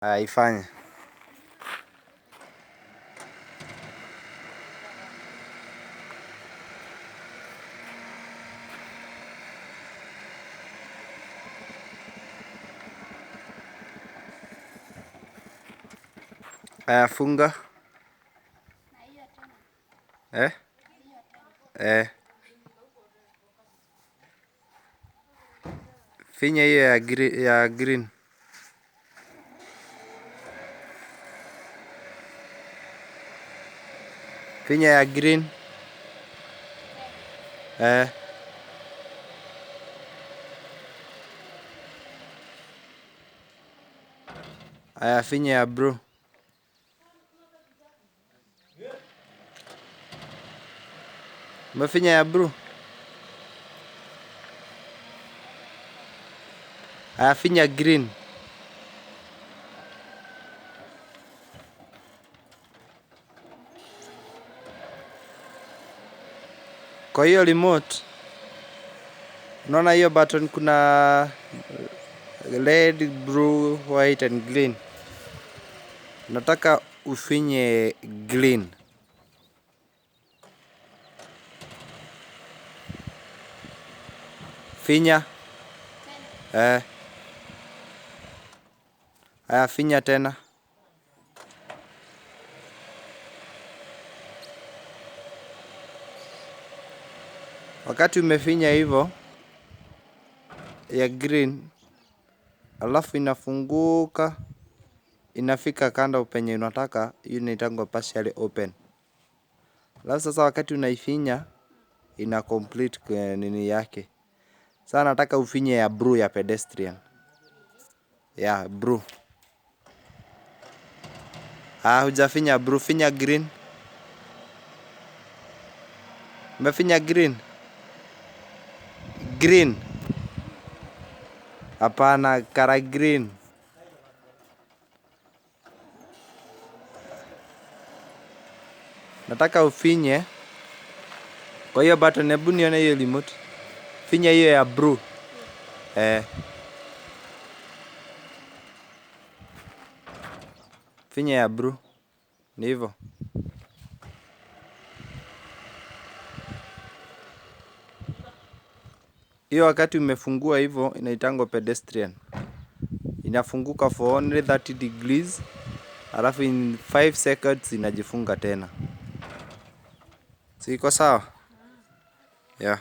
Ifanye. Funga. Finya hiyo ya green. Finya ya green. Finya ya blue. Umefinya ya blue. Finya green. Kwa hiyo remote, unaona hiyo button kuna red, blue, white and green. Nataka ufinye green. Finya. Finya tena. Wakati umefinya hivyo ya green, alafu inafunguka, inafika kanda penye unataka, hiyo inaitangwa partially open. Alafu sasa wakati unaifinya, ina complete nini yake. Sasa nataka ufinye ya blue ya pedestrian. Ya blue. Hujafinya blue, finya green. Umefinya green? Green. Hapana, kara green. Nataka ufinye. Kwa hiyo button, hebu nione hiyo remote. Finya hiyo ya blue. Finya ya blue. Ni hivyo. Hiyo wakati umefungua hivyo inaitangwa pedestrian. Inafunguka for only 30 degrees. Alafu in 5 seconds inajifunga tena. Si iko sawa? Yeah.